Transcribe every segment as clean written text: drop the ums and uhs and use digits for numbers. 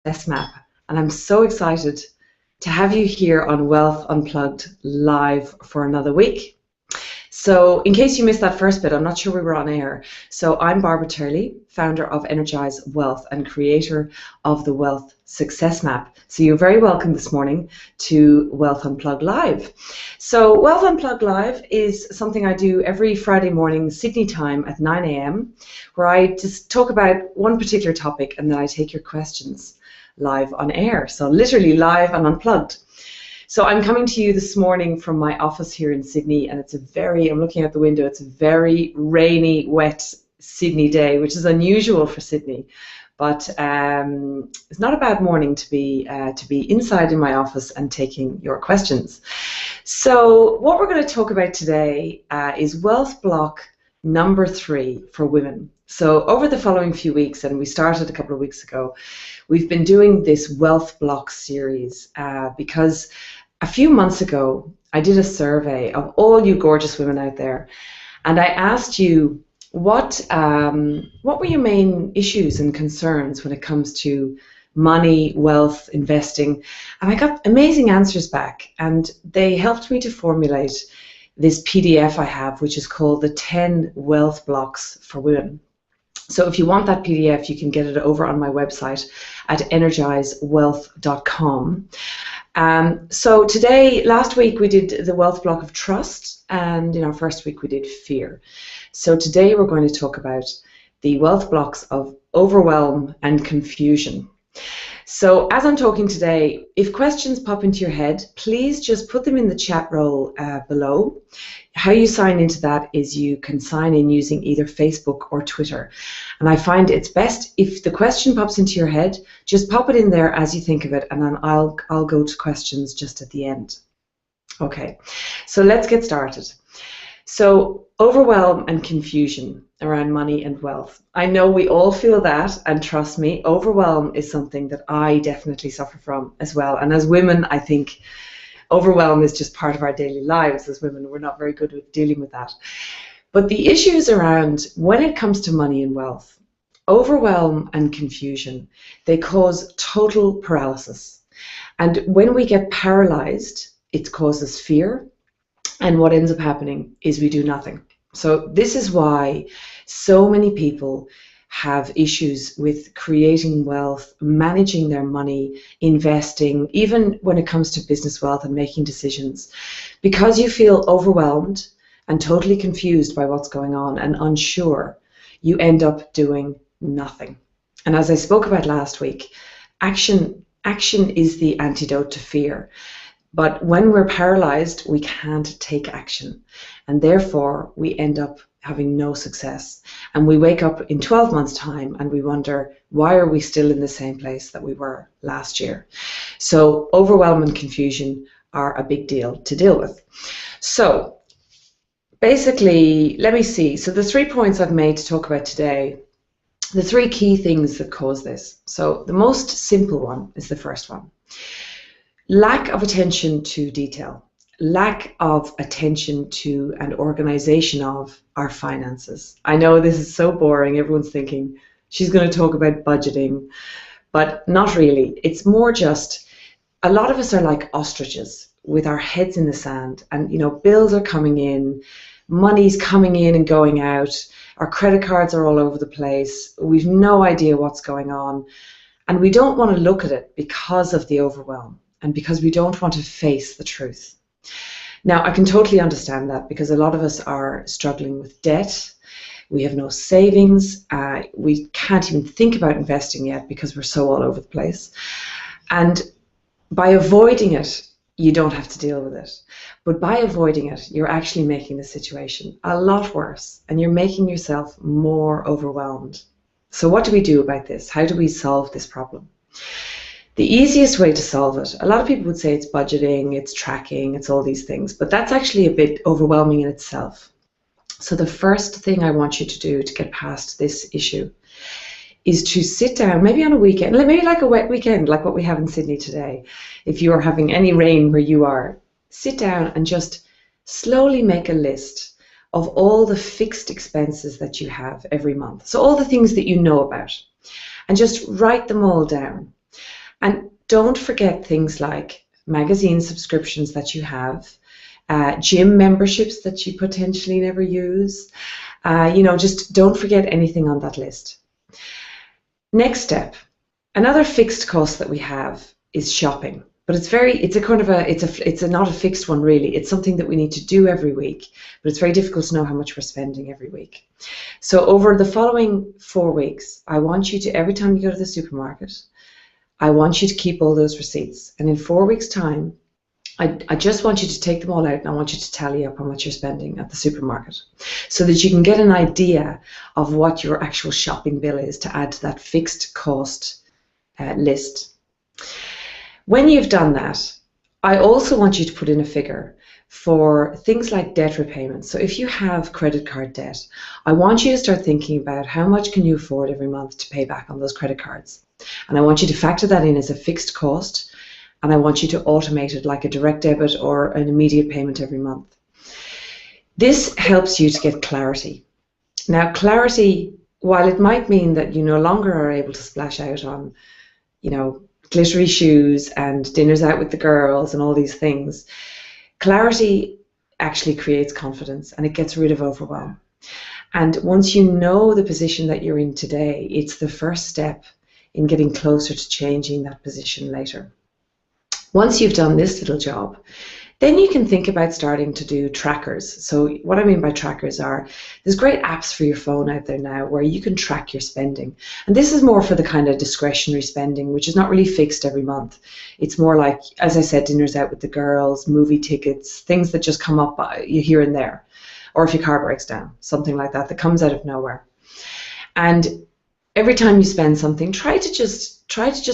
Map, and I'm so excited to have you here on Wealth Unplugged live for another week. So in case you missed that first bit, I'm not sure we were on air. So I'm Barbara Turley, founder of Energize Wealth and creator of the Wealth Success Map. So you're very welcome this morning to Wealth Unplugged Live. So Wealth Unplugged Live is something I do every Friday morning, Sydney time at 9 a.m, where I just talk about one particular topic and then I take your questions live on air. So literally live and unplugged. So I'm coming to you this morning from my office here in Sydney, and I'm looking out the window, it's a very rainy, wet Sydney day, which is unusual for Sydney. But it's not a bad morning to be inside in my office and taking your questions. So what we're going to talk about today is wealth block number 3 for women. So over the following few weeks, and we started a couple of weeks ago, we've been doing this wealth block series because a few months ago, I did a survey of all you gorgeous women out there, and I asked you what were your main issues and concerns when it comes to money, wealth, investing, and I got amazing answers back, and they helped me to formulate this PDF I have, which is called the 10 Wealth Blocks for Women. So if you want that PDF, you can get it over on my website at energizewealth.com. So last week we did the wealth block of trust, and in our first week we did fear. So today we're going to talk about the wealth blocks of overwhelm and confusion. So as I'm talking today, if questions pop into your head, please just put them in the chat roll below. How you sign into that is you can sign in using either Facebook or Twitter. And I find it's best if the question pops into your head, just pop it in there as you think of it, and then I'll go to questions just at the end. Okay, so let's get started. So overwhelm and confusion around money and wealth. I know we all feel that, and trust me, overwhelm is something that I definitely suffer from as well. And as women, I think overwhelm is just part of our daily lives. As women, we're not very good with dealing with that. But the issues around when it comes to money and wealth, overwhelm and confusion, they cause total paralysis. And when we get paralyzed, it causes fear. And what ends up happening is we do nothing. So this is why so many people have issues with creating wealth, managing their money, investing, even when it comes to business wealth and making decisions. Because you feel overwhelmed and totally confused by what's going on and unsure, you end up doing nothing. And as I spoke about last week, action is the antidote to fear. But when we're paralyzed, we can't take action. And therefore, we end up having no success. And we wake up in 12 months' time and we wonder, why are we still in the same place that we were last year? So overwhelm and confusion are a big deal to deal with. So basically, let me see. So the 3 points I've made to talk about today, the 3 key things that cause this. So the most simple one is the first one. Lack of attention to detail, lack of attention to and organization of our finances. I know this is so boring. Everyone's thinking she's going to talk about budgeting, but not really. It's more just a lot of us are like ostriches with our heads in the sand, and bills are coming in, money's coming in and going out, our credit cards are all over the place, we've no idea what's going on, and we don't want to look at it because of the overwhelm. And because we don't want to face the truth. Now, I can totally understand that because a lot of us are struggling with debt. We have no savings. We can't even think about investing yet because we're so all over the place. And by avoiding it, you don't have to deal with it. But by avoiding it, you're actually making the situation a lot worse, and you're making yourself more overwhelmed. So what do we do about this? How do we solve this problem? The easiest way to solve it, a lot of people would say it's budgeting, it's tracking, it's all these things, but that's actually a bit overwhelming in itself. So the first thing I want you to do to get past this issue is to sit down, maybe on a weekend, maybe like a wet weekend, like what we have in Sydney today. If you are having any rain where you are, sit down and just slowly make a list of all the fixed expenses that you have every month. So all the things that you know about, and just write them all down. And don't forget things like magazine subscriptions that you have, gym memberships that you potentially never use. Just don't forget anything on that list. Next step, another fixed cost that we have is shopping. But it's not a fixed one really. It's something that we need to do every week, but it's very difficult to know how much we're spending every week. So over the following 4 weeks, I want you to, every time you go to the supermarket, I want you to keep all those receipts. And in 4 weeks' time, I just want you to take them all out, and I want you to tally up how much you're spending at the supermarket so that you can get an idea of what your actual shopping bill is to add to that fixed cost list. When you've done that, I also want you to put in a figure for things like debt repayment. So if you have credit card debt, I want you to start thinking about how much can you afford every month to pay back on those credit cards. And I want you to factor that in as a fixed cost, and I want you to automate it like a direct debit or an immediate payment every month. This helps you to get clarity. Now, clarity, while it might mean that you no longer are able to splash out on, glittery shoes and dinners out with the girls and all these things, clarity actually creates confidence and it gets rid of overwhelm. And once you know the position that you're in today, it's the first step in getting closer to changing that position later. Once you've done this little job, then you can think about starting to do trackers. So what I mean by trackers are, there's great apps for your phone out there now where you can track your spending. And this is more for the kind of discretionary spending, which is not really fixed every month. It's more like, as I said, dinners out with the girls, movie tickets, things that just come up here and there. Or if your car breaks down, something like that comes out of nowhere. And every time you spend something, try to just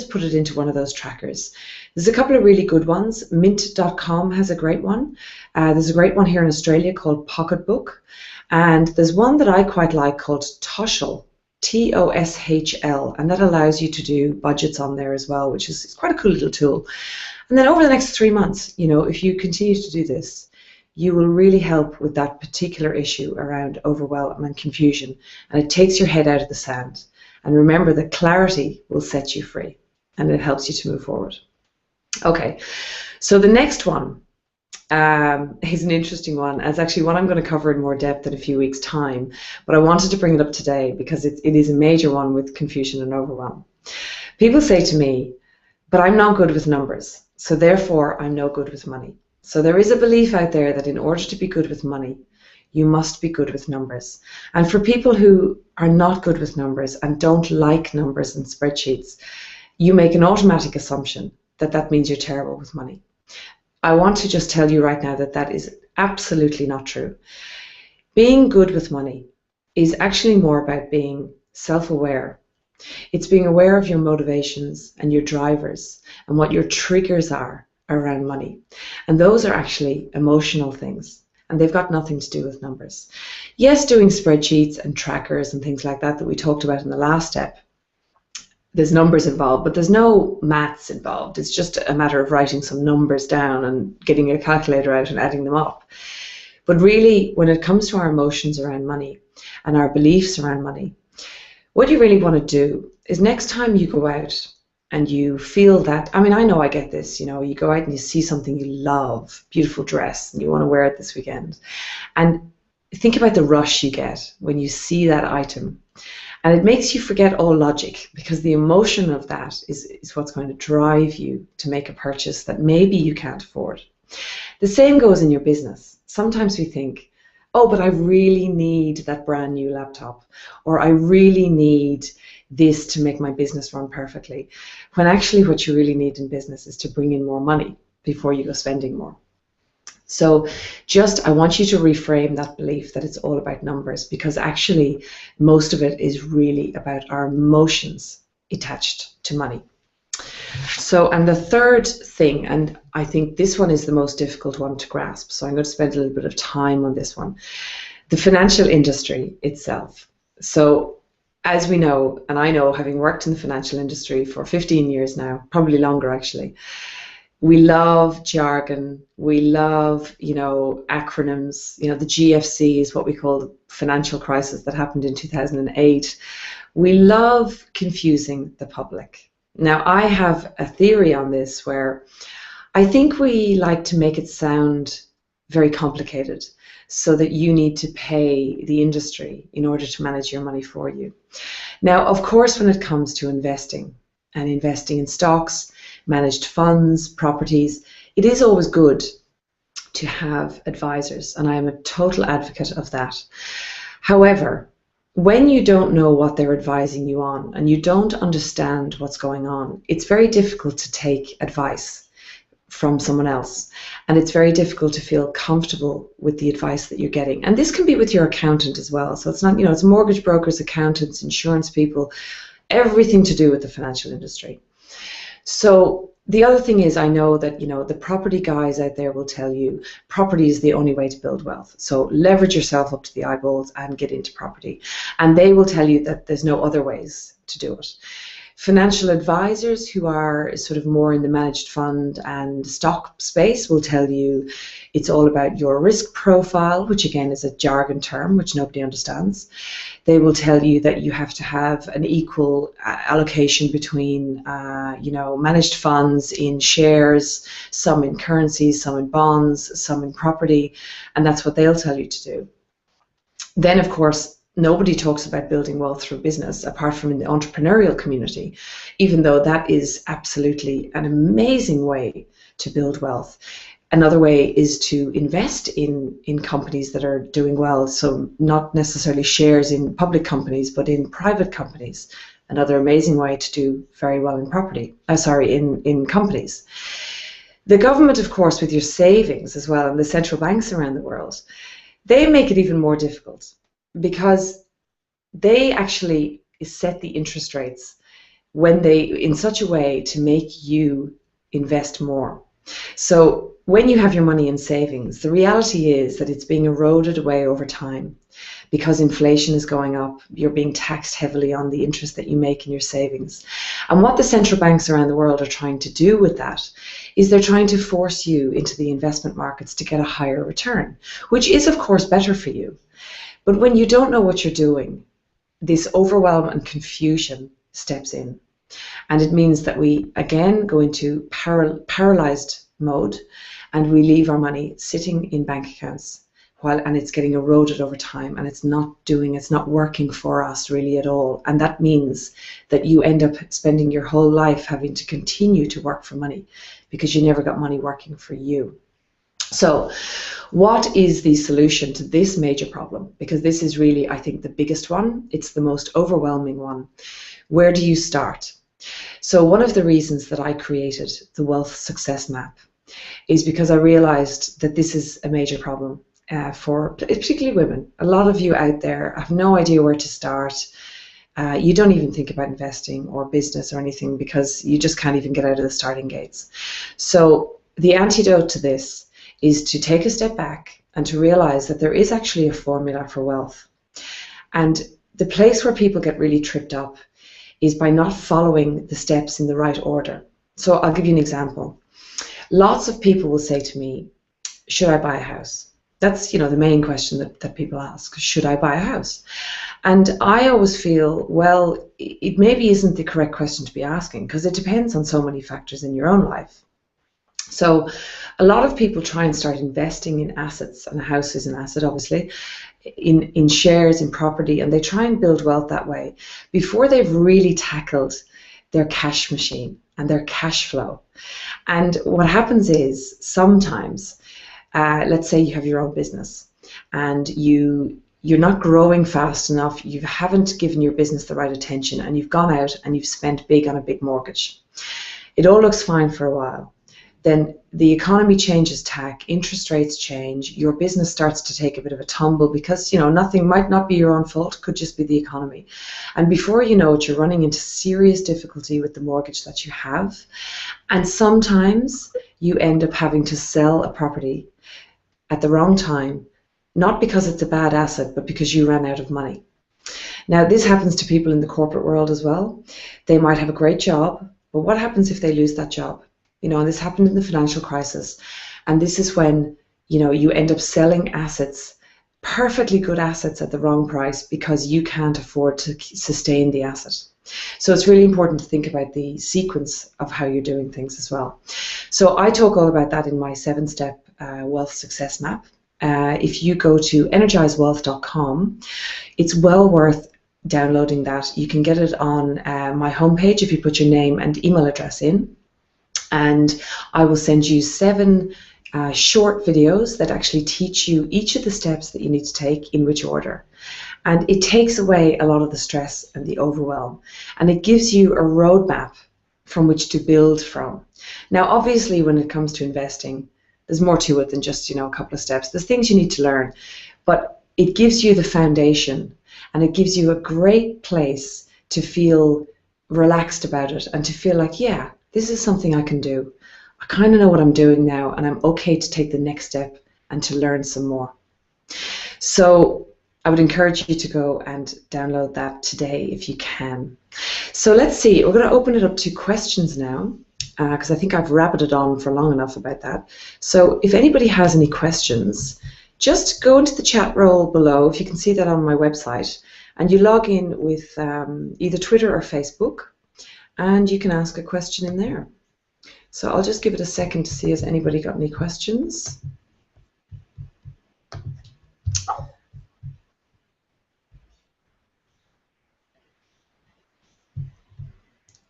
put it into one of those trackers. There's a couple of really good ones. Mint.com has a great one. There's a great one here in Australia called Pocketbook. And there's one that I quite like called Toshl, Toshl, and that allows you to do budgets on there as well, which is quite a cool little tool. And then over the next 3 months, if you continue to do this, you will really help with that particular issue around overwhelm and confusion. And it takes your head out of the sand. And remember that clarity will set you free and it helps you to move forward. Okay, so the next one is an interesting one. It's actually one I'm going to cover in more depth in a few weeks' time, but I wanted to bring it up today because it is a major one with confusion and overwhelm. People say to me, but I'm not good with numbers, so therefore I'm no good with money. So there is a belief out there that in order to be good with money, you must be good with numbers. And for people who are not good with numbers and don't like numbers and spreadsheets, you make an automatic assumption that that means you're terrible with money. I want to just tell you right now that that is absolutely not true. Being good with money is actually more about being self-aware. It's being aware of your motivations and your drivers and what your triggers are around money. And those are actually emotional things. And they've got nothing to do with numbers. Yes, doing spreadsheets and trackers and things like that we talked about in the last step, there's numbers involved, but there's no maths involved. It's just a matter of writing some numbers down and getting a calculator out and adding them up. But really, when it comes to our emotions around money and our beliefs around money, what you really want to do is next time you go out and you feel that, I know I get this, you go out and you see something you love, beautiful dress, and you want to wear it this weekend. And think about the rush you get when you see that item. And it makes you forget all logic because the emotion of that is what's going to drive you to make a purchase that maybe you can't afford. The same goes in your business. Sometimes we think, oh, but I really need that brand new laptop, or I really need this to make my business run perfectly, when actually what you really need in business is to bring in more money before you go spending more. So I want you to reframe that belief that it's all about numbers, because actually most of it is really about our emotions attached to money. So, and the third thing, and I think this one is the most difficult one to grasp, so I'm going to spend a little bit of time on this one, the financial industry itself. So as we know, and I know having worked in the financial industry for 15 years now, probably longer actually, we love jargon, we love, acronyms, the GFC is what we call the financial crisis that happened in 2008. We love confusing the public. Now, I have a theory on this where I think we like to make it sound very complicated so that you need to pay the industry in order to manage your money for you. Now, of course, when it comes to investing and investing in stocks, managed funds, properties, it is always good to have advisors, and I am a total advocate of that. However, when you don't know what they're advising you on and you don't understand what's going on, it's very difficult to take advice from someone else. And it's very difficult to feel comfortable with the advice that you're getting. And this can be with your accountant as well. So it's not, it's mortgage brokers, accountants, insurance people, everything to do with the financial industry. So the other thing is, I know that, the property guys out there will tell you property is the only way to build wealth. So leverage yourself up to the eyeballs and get into property. And they will tell you that there's no other ways to do it. Financial advisors who are sort of more in the managed fund and stock space will tell you it's all about your risk profile, which again is a jargon term which nobody understands. They will tell you that you have to have an equal allocation between, managed funds in shares, some in currencies, some in bonds, some in property, and that's what they'll tell you to do. Then, of course, nobody talks about building wealth through business apart from in the entrepreneurial community, even though that is absolutely an amazing way to build wealth. Another way is to invest in companies that are doing well, so not necessarily shares in public companies, but in private companies. Another amazing way to do very well in in companies. The government, of course, with your savings as well, and the central banks around the world, they make it even more difficult, because they actually set the interest rates in such a way to make you invest more. So when you have your money in savings, the reality is that it's being eroded away over time because inflation is going up. You're being taxed heavily on the interest that you make in your savings. And what the central banks around the world are trying to do with that is they're trying to force you into the investment markets to get a higher return, which is, of course, better for you. But when you don't know what you're doing, this overwhelm and confusion steps in. And it means that we, again, go into paralyzed mode, and we leave our money sitting in bank accounts and it's getting eroded over time, and it's not working for us really at all. And that means that you end up spending your whole life having to continue to work for money because you never got money working for you. So what is the solution to this major problem? Because this is really, I think, the biggest one. It's the most overwhelming one. Where do you start? So one of the reasons that I created the Wealth Success Map is because I realized that this is a major problem for particularly women. A lot of you out there have no idea where to start. You don't even think about investing or business or anything because you just can't even get out of the starting gates. So the antidote to this is to take a step back and to realize that there is actually a formula for wealth. And the place where people get really tripped up is by not following the steps in the right order. So I'll give you an example. Lots of people will say to me, should I buy a house? That's, the main question that people ask. Should I buy a house? And I always feel, well, it maybe isn't the correct question to be asking because it depends on so many factors in your own life. So a lot of people try and start investing in assets, and a house is an asset, obviously, in shares, in property, and they try and build wealth that way before they've really tackled their cash machine and their cash flow. And what happens is sometimes, let's say you have your own business and you're not growing fast enough, you haven't given your business the right attention, and you've gone out and you've spent big on a big mortgage. It all looks fine for a while. Then the economy changes tack, interest rates change, your business starts to take a bit of a tumble because, nothing might not be your own fault, could just be the economy. And before you know it, you're running into serious difficulty with the mortgage that you have. And sometimes you end up having to sell a property at the wrong time, not because it's a bad asset, but because you ran out of money. Now, this happens to people in the corporate world as well. They might have a great job, but what happens if they lose that job? And this happened in the financial crisis. And this is when, you end up selling assets, perfectly good assets at the wrong price because you can't afford to sustain the asset. So it's really important to think about the sequence of how you're doing things as well. So I talk all about that in my 7-step wealth success map. If you go to energizewealth.com, it's well worth downloading that. You can get it on my homepage if you put your name and email address in, and I will send you 7 short videos that actually teach you each of the steps that you need to take in which order. And it takes away a lot of the stress and the overwhelm, and it gives you a roadmap from which to build from. Now, obviously, when it comes to investing, there's more to it than just, a couple of steps. There's things you need to learn, but it gives you the foundation, and it gives you a great place to feel relaxed about it and to feel like, yeah, this is something I can do. I kind of know what I'm doing now, and I'm okay to take the next step and to learn some more. So I would encourage you to go and download that today if you can. So let's see, we're going to open it up to questions now, because I think I've rabbited on for long enough about that. So if anybody has any questions, just go into the chat roll below, if you can see that on my website, and you log in with either Twitter or Facebook, and you can ask a question in there. So I'll just give it a second to see has anybody got any questions.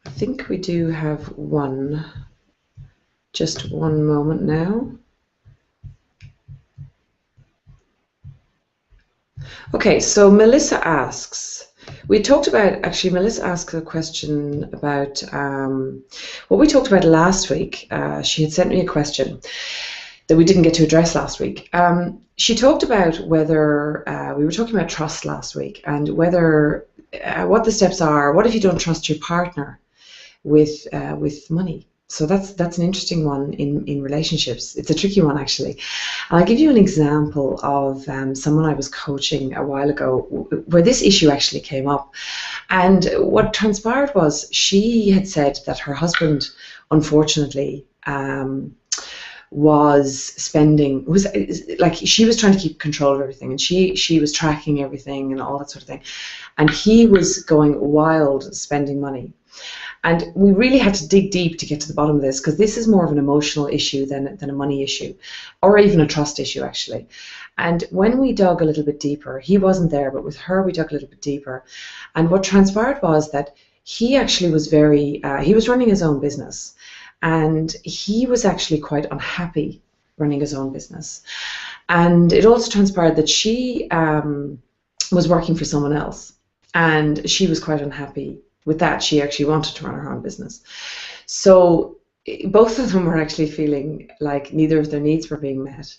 I think we do have one. Just one moment now. Okay, so Melissa asks, Melissa asked a question about what we talked about last week. She had sent me a question that we didn't get to address last week. She talked about whether, we were talking about trust last week, and whether, what the steps are, what if you don't trust your partner with money? So that's an interesting one in relationships. It's a tricky one, actually. And I'll give you an example of someone I was coaching a while ago where this issue actually came up. And what transpired was she had said that her husband, unfortunately, she was trying to keep control of everything, and she was tracking everything and all that sort of thing. And he was going wild spending money. And we really had to dig deep to get to the bottom of this, because this is more of an emotional issue than a money issue, or even a trust issue, actually. And when we dug a little bit deeper, he wasn't there, but with her we dug a little bit deeper. And what transpired was that he actually was he was running his own business, and he was actually quite unhappy running his own business. And it also transpired that she was working for someone else, and she was quite unhappy with that. She actually wanted to run her own business. So both of them were actually feeling like neither of their needs were being met,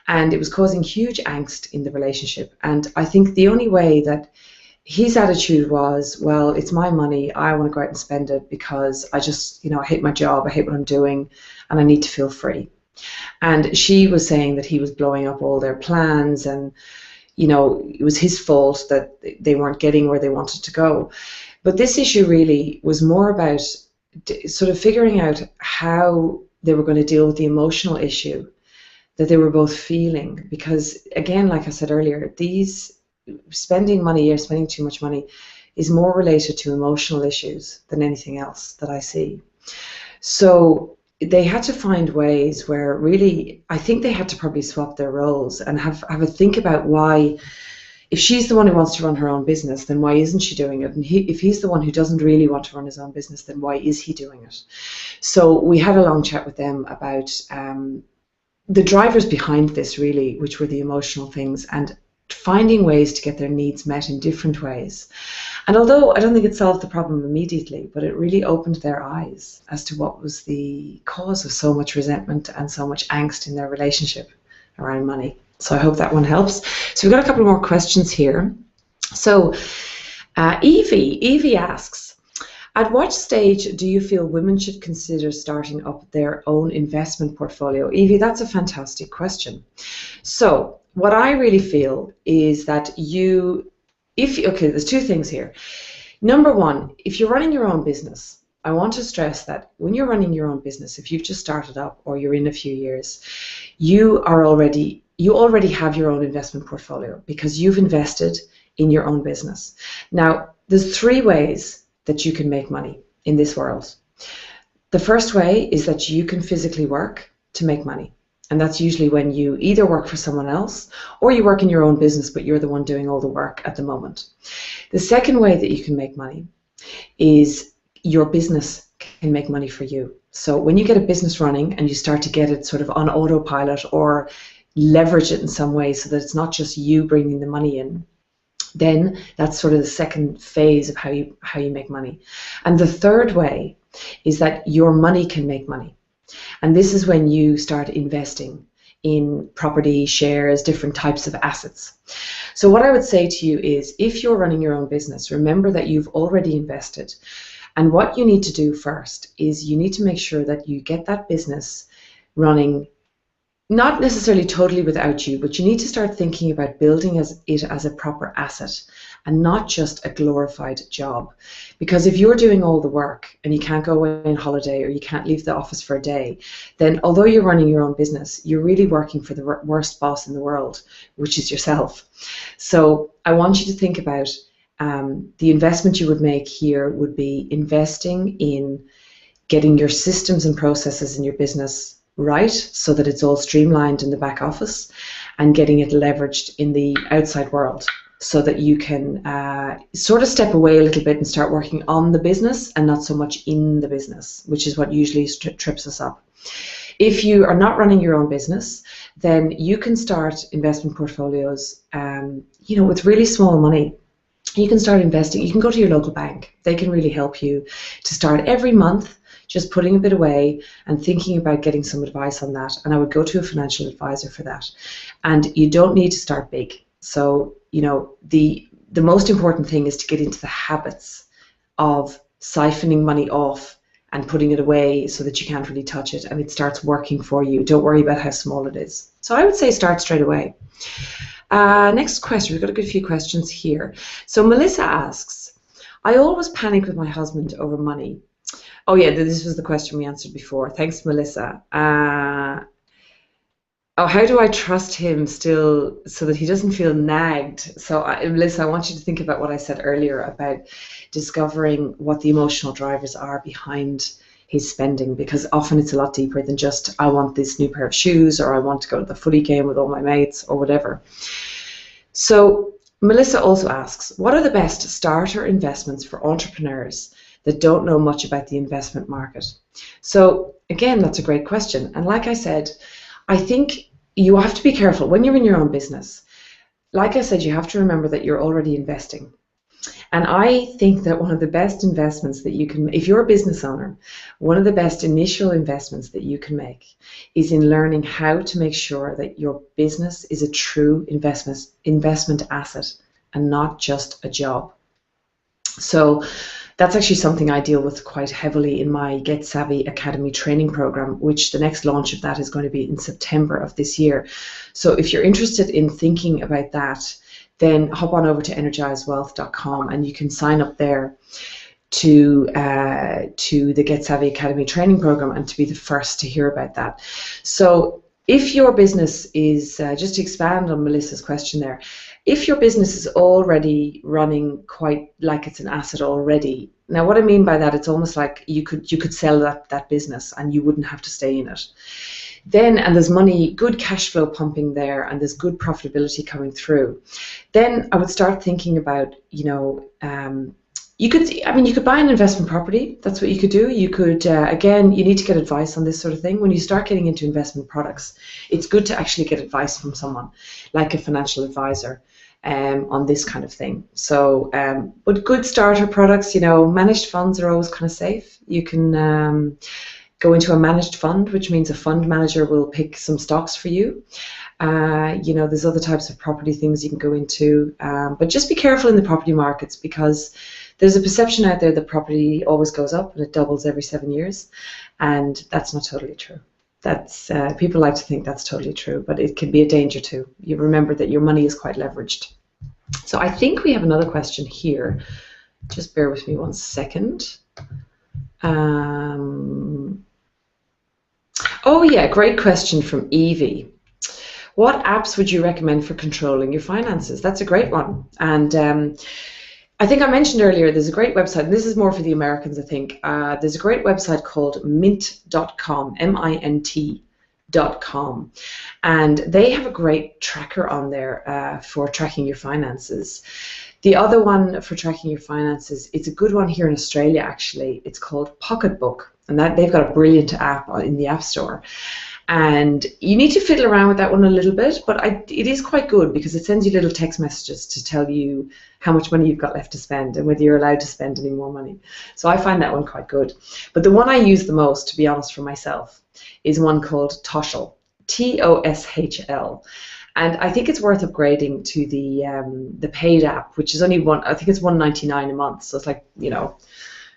and it was causing huge angst in the relationship. And I think the only way that his attitude was, well, it's my money, I want to go out and spend it because I just, I hate my job, I hate what I'm doing, and I need to feel free. And she was saying that he was blowing up all their plans, and it was his fault that they weren't getting where they wanted to go. But this issue really was more about sort of figuring out how they were going to deal with the emotional issue that they were both feeling. Because, again, like I said earlier, these spending money or spending too much money is more related to emotional issues than anything else that I see. So they had to find ways where really, I think they had to probably swap their roles and have a think about why. If she's the one who wants to run her own business, then why isn't she doing it? And if he's the one who doesn't really want to run his own business, then why is he doing it? So we had a long chat with them about the drivers behind this, really, which were the emotional things, and finding ways to get their needs met in different ways. And although I don't think it solved the problem immediately, but it really opened their eyes as to what was the cause of so much resentment and so much angst in their relationship around money. So I hope that one helps. So we've got a couple more questions here. So Evie asks, at what stage do you feel women should consider starting up their own investment portfolio? Evie, that's a fantastic question. So what I really feel is that there's two things here. Number one, if you're running your own business, I want to stress that when you're running your own business, if you've just started up or you're in a few years, you already have your own investment portfolio because you've invested in your own business. Now, there's 3 ways that you can make money in this world. The first way is that you can physically work to make money. And that's usually when you either work for someone else or you work in your own business, but you're the one doing all the work at the moment. The second way that you can make money is your business can make money for you. So when you get a business running and you start to get it sort of on autopilot or leverage it in some way so that it's not just you bringing the money in, then that's sort of the second phase of how you make money. And the third way is that your money can make money. And this is when you start investing in property, shares, different types of assets. So what I would say to you is, if you're running your own business, remember that you've already invested. And what you need to do first is you need to make sure that you get that business running, not necessarily totally without you, but you need to start thinking about building it as a proper asset and not just a glorified job. Because if you're doing all the work and you can't go away on holiday or you can't leave the office for a day, then although you're running your own business, you're really working for the worst boss in the world, which is yourself. So I want you to think about the investment you would make here would be investing in getting your systems and processes in your business right so that it's all streamlined in the back office, and getting it leveraged in the outside world so that you can sort of step away a little bit and start working on the business and not so much in the business, which is what usually trips us up. If you are not running your own business, then you can start investment portfolios with really small money. You can start investing. You can go to your local bank. They can really help you to start every month just putting a bit away and thinking about getting some advice on that. And I would go to a financial advisor for that. And you don't need to start big. So, the most important thing is to get into the habits of siphoning money off and putting it away so that you can't really touch it and it starts working for you. Don't worry about how small it is. So I would say start straight away. Next question. We've got a good few questions here. So Melissa asks, I always panic with my husband over money. Oh yeah, this was the question we answered before. Thanks, Melissa. How do I trust him still so that he doesn't feel nagged? So Melissa, I want you to think about what I said earlier about discovering what the emotional drivers are behind his spending, because often it's a lot deeper than just, I want this new pair of shoes, or I want to go to the footy game with all my mates, or whatever. So Melissa also asks, what are the best starter investments for entrepreneurs that don't know much about the investment market? So again, that's a great question. And like I said, I think you have to be careful when you're in your own business. Like I said, you have to remember that you're already investing. And I think that one of the best investments that you can, if you're a business owner, one of the best initial investments that you can make is in learning how to make sure that your business is a true investment asset and not just a job. So that's actually something I deal with quite heavily in my Get Savvy Academy training program, which the next launch of that is going to be in September of this year. So if you're interested in thinking about that, then hop on over to energizewealth.com and you can sign up there to the Get Savvy Academy training program and to be the first to hear about that. So if your business is, just to expand on Melissa's question there, if your business is already running quite like it's an asset already, now what I mean by that, it's almost like you could sell that business and you wouldn't have to stay in it. Then, and there's money, good cash flow pumping there, and there's good profitability coming through, then I would start thinking about, you could buy an investment property. That's what you could do. You could, again, you need to get advice on this sort of thing. When you start getting into investment products, it's good to actually get advice from someone like a financial advisor on this kind of thing. So, but good starter products, managed funds are always kind of safe. You can go into a managed fund, which means a fund manager will pick some stocks for you. There's other types of property things you can go into, but just be careful in the property markets, because there's a perception out there that property always goes up and it doubles every 7 years, and that's not totally true. That's people like to think that's totally true, but it can be a danger too. You remember that your money is quite leveraged. So I think we have another question here. Just bear with me 1 second. Oh yeah, great question from Evie. What apps would you recommend for controlling your finances? That's a great one. And I think I mentioned earlier, there's a great website, and this is more for the Americans, I think. There's a great website called mint.com, mint.com, and they have a great tracker on there for tracking your finances. The other one for tracking your finances, it's a good one here in Australia, actually. It's called Pocketbook, and that they've got a brilliant app in the App Store. And you need to fiddle around with that one a little bit, but it is quite good because it sends you little text messages to tell you how much money you've got left to spend and whether you're allowed to spend any more money. So I find that one quite good. But the one I use the most, to be honest, for myself, is one called Toshl, Toshl. And I think it's worth upgrading to the paid app, which is only I think it's $1.99 a month. So it's like,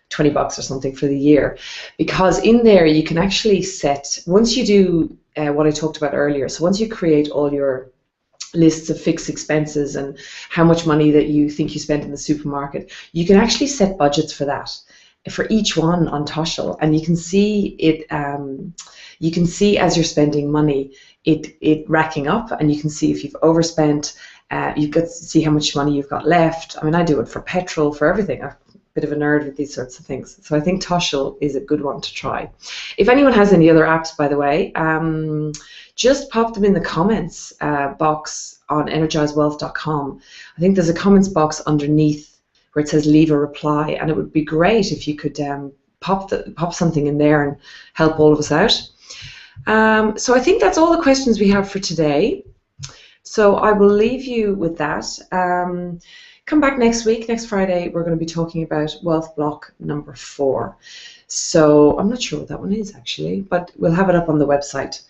$20 or something for the year, because in there you can actually set, once you do what I talked about earlier, so once you create all your lists of fixed expenses and how much money that you think you spend in the supermarket, you can actually set budgets for that, for each one on Toshl, and you can see it. You can see as you're spending money, it racking up, and you can see if you've overspent. You can see how much money you've got left. I mean, I do it for petrol, for everything. I'm a bit of a nerd with these sorts of things. So I think Toshl is a good one to try. If anyone has any other apps, by the way, just pop them in the comments box on energizewealth.com. I think there's a comments box underneath where it says leave a reply, and it would be great if you could pop something in there and help all of us out. So I think that's all the questions we have for today. So I will leave you with that. Come back next week, next Friday, we're going to be talking about wealth block number 4. So I'm not sure what that one is actually, but we'll have it up on the website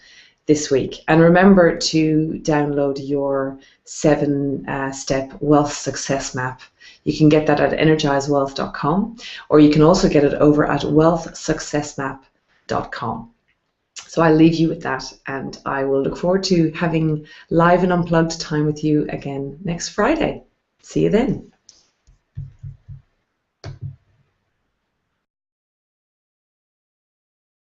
this week. And remember to download your 7-step wealth success map. You can get that at energizewealth.com, or you can also get it over at wealthsuccessmap.com. So I'll leave you with that, and I will look forward to having live and unplugged time with you again next Friday. See you then.